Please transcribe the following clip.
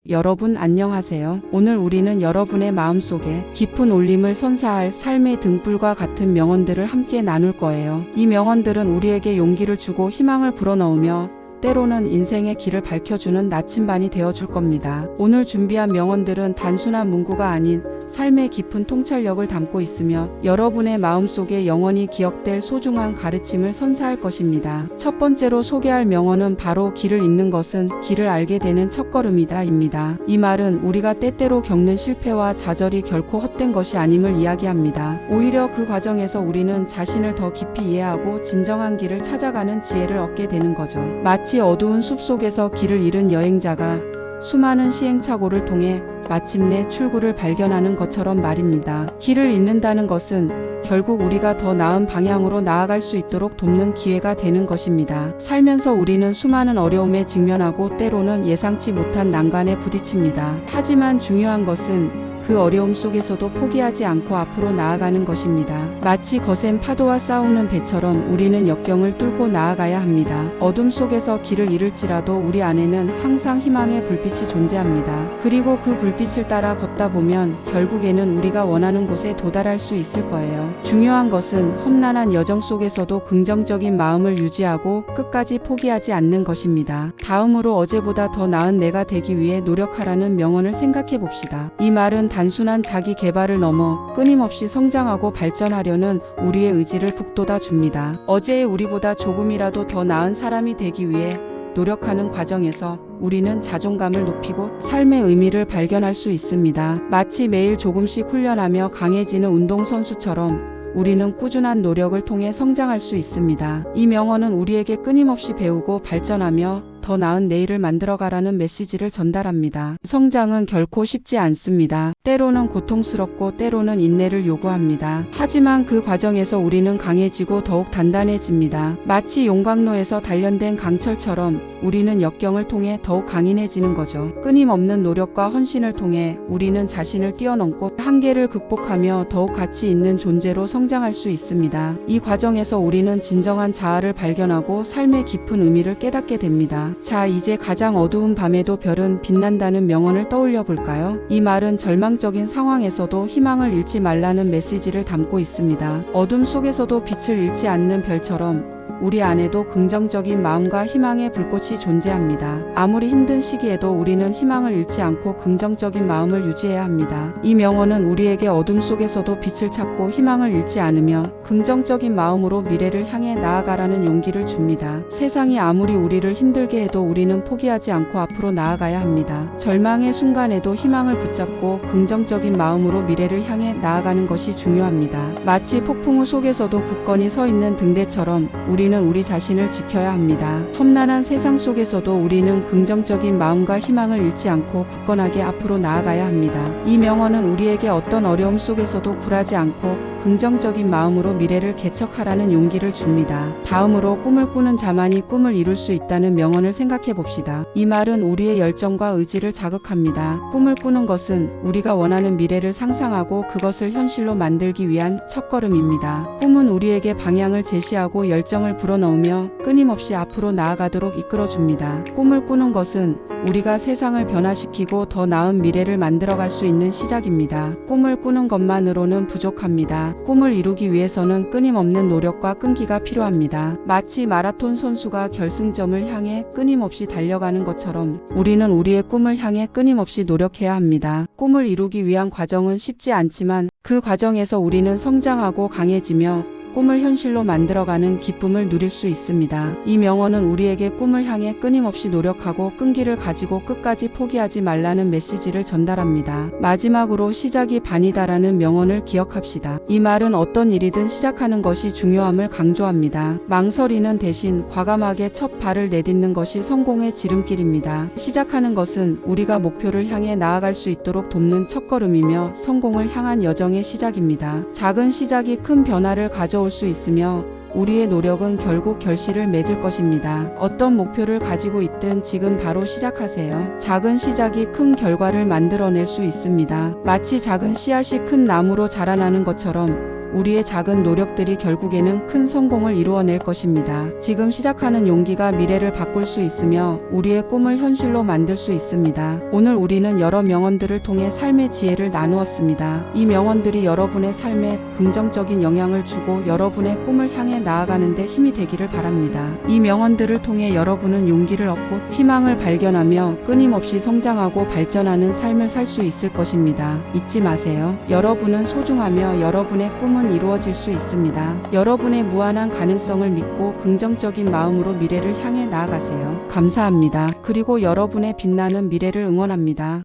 여러분 안녕하세요. 오늘 우리는 여러분의 마음속에 깊은 울림을 선사할 삶의 등불과 같은 명언들을 함께 나눌 거예요. 이 명언들은 우리에게 용기를 주고 희망을 불어넣으며 때로는 인생의 길을 밝혀주는 나침반이 되어줄 겁니다. 오늘 준비한 명언들은 단순한 문구가 아닌 삶의 깊은 통찰력을 담고 있으며 여러분의 마음속에 영원히 기억될 소중한 가르침을 선사할 것입니다. 첫 번째로 소개할 명언은 바로 길을 잃는 것은 길을 알게 되는 첫걸음이다 입니다. 이 말은 우리가 때때로 겪는 실패와 좌절이 결코 헛된 것이 아님을 이야기합니다. 오히려 그 과정에서 우리는 자신을 더 깊이 이해하고 진정한 길을 찾아가는 지혜를 얻게 되는 거죠. 마치 어두운 숲속에서 길을 잃은 여행자가 수많은 시행착오를 통해 마침내 출구를 발견하는 것처럼 말입니다. 길을 잃는다는 것은 결국 우리가 더 나은 방향으로 나아갈 수 있도록 돕는 기회가 되는 것입니다. 살면서 우리는 수많은 어려움에 직면하고 때로는 예상치 못한 난관에 부딪힙니다. 하지만 중요한 것은 그 어려움 속에서도 포기하지 않고 앞으로 나아가는 것입니다. 마치 거센 파도와 싸우는 배처럼 우리는 역경을 뚫고 나아가야 합니다. 어둠 속에서 길을 잃을지라도 우리 안에는 항상 희망의 불빛이 존재합니다. 그리고 그 불빛을 따라 걷다 보면 결국에는 우리가 원하는 곳에 도달할 수 있을 거예요. 중요한 것은 험난한 여정 속에서도 긍정적인 마음을 유지하고 끝까지 포기하지 않는 것입니다. 다음으로 어제보다 더 나은 내가 되기 위해 노력하라는 명언을 생각해 봅시다. 이 말은 단순한 자기 개발을 넘어 끊임없이 성장하고 발전하려는 우리의 의지를 북돋아 줍니다. 어제의 우리보다 조금이라도 더 나은 사람이 되기 위해 노력하는 과정에서 우리는 자존감을 높이고 삶의 의미를 발견할 수 있습니다. 마치 매일 조금씩 훈련하며 강해지는 운동선수처럼 우리는 꾸준한 노력을 통해 성장할 수 있습니다. 이 명언은 우리에게 끊임없이 배우고 발전하며 더 나은 내일을 만들어가라는 메시지를 전달합니다. 성장은 결코 쉽지 않습니다. 때로는 고통스럽고 때로는 인내를 요구합니다. 하지만 그 과정에서 우리는 강해지고 더욱 단단해집니다. 마치 용광로에서 단련된 강철처럼 우리는 역경을 통해 더욱 강인해지는 거죠. 끊임없는 노력과 헌신을 통해 우리는 자신을 뛰어넘고 한계를 극복하며 더욱 가치 있는 존재로 성장할 수 있습니다. 이 과정에서 우리는 진정한 자아를 발견하고 삶의 깊은 의미를 깨닫게 됩니다. 자, 이제 가장 어두운 밤에도 별은 빛난다는 명언을 떠올려 볼까요? 이 말은 절망적인 상황에서도 희망을 잃지 말라는 메시지를 담고 있습니다. 어둠 속에서도 빛을 잃지 않는 별처럼 우리 안에도 긍정적인 마음과 희망의 불꽃이 존재합니다. 아무리 힘든 시기에도 우리는 희망을 잃지 않고 긍정적인 마음을 유지해야 합니다. 이 명언은 우리에게 어둠 속에서도 빛을 찾고 희망을 잃지 않으며 긍정적인 마음으로 미래를 향해 나아가라는 용기를 줍니다. 세상이 아무리 우리를 힘들게 해도 우리는 포기하지 않고 앞으로 나아가야 합니다. 절망의 순간에도 희망을 붙잡고 긍정적인 마음으로 미래를 향해 나아가는 것이 중요합니다. 마치 폭풍우 속에서도 굳건히 서 있는 등대처럼 우리는 우리 자신을 지켜야 합니다. 험난한 세상 속에서도 우리는 긍정적인 마음과 희망을 잃지 않고 굳건하게 앞으로 나아가야 합니다. 이 명언은 우리에게 어떤 어려움 속에서도 굴하지 않고 긍정적인 마음으로 미래를 개척하라는 용기를 줍니다. 다음으로 꿈을 꾸는 자만이 꿈을 이룰 수 있다는 명언을 생각해 봅시다. 이 말은 우리의 열정과 의지를 자극합니다. 꿈을 꾸는 것은 우리가 원하는 미래를 상상하고 그것을 현실로 만들기 위한 첫걸음입니다. 꿈은 우리에게 방향을 제시하고 열정을 불어넣으며 끊임없이 앞으로 나아가도록 이끌어줍니다. 꿈을 꾸는 것은 우리가 세상을 변화시키고 더 나은 미래를 만들어갈 수 있는 시작입니다. 꿈을 꾸는 것만으로는 부족합니다. 꿈을 이루기 위해서는 끊임없는 노력과 끈기가 필요합니다. 마치 마라톤 선수가 결승점을 향해 끊임없이 달려가는 것처럼 우리는 우리의 꿈을 향해 끊임없이 노력해야 합니다. 꿈을 이루기 위한 과정은 쉽지 않지만 그 과정에서 우리는 성장하고 강해지며 꿈을 현실로 만들어가는 기쁨을 누릴 수 있습니다. 이 명언은 우리에게 꿈을 향해 끊임없이 노력하고 끈기를 가지고 끝까지 포기하지 말라는 메시지를 전달합니다. 마지막으로 시작이 반이다라는 명언을 기억합시다. 이 말은 어떤 일이든 시작하는 것이 중요함을 강조합니다. 망설이는 대신 과감하게 첫 발을 내딛는 것이 성공의 지름길입니다. 시작하는 것은 우리가 목표를 향해 나아갈 수 있도록 돕는 첫걸음이며 성공을 향한 여정의 시작입니다. 작은 시작이 큰 변화를 가져올 수 있으며 우리의 노력은 결국 결실을 맺을 것입니다. 어떤 목표를 가지고 있든 지금 바로 시작하세요. 작은 시작이 큰 결과를 만들어낼 수 있습니다. 마치 작은 씨앗이 큰 나무로 자라나는 것처럼 우리의 작은 노력들이 결국에는 큰 성공을 이루어낼 것입니다. 지금 시작하는 용기가 미래를 바꿀 수 있으며 우리의 꿈을 현실로 만들 수 있습니다. 오늘 우리는 여러 명언들을 통해 삶의 지혜를 나누었습니다. 이 명언들이 여러분의 삶에 긍정적인 영향을 주고 여러분의 꿈을 향해 나아가는 데 힘이 되기를 바랍니다. 이 명언들을 통해 여러분은 용기를 얻고 희망을 발견하며 끊임없이 성장하고 발전하는 삶을 살 수 있을 것입니다. 잊지 마세요. 여러분은 소중하며 여러분의 꿈은 이루어질 수 있습니다. 여러분의 무한한 가능성을 믿고 긍정적인 마음으로 미래를 향해 나아가세요. 감사합니다. 그리고 여러분의 빛나는 미래를 응원합니다.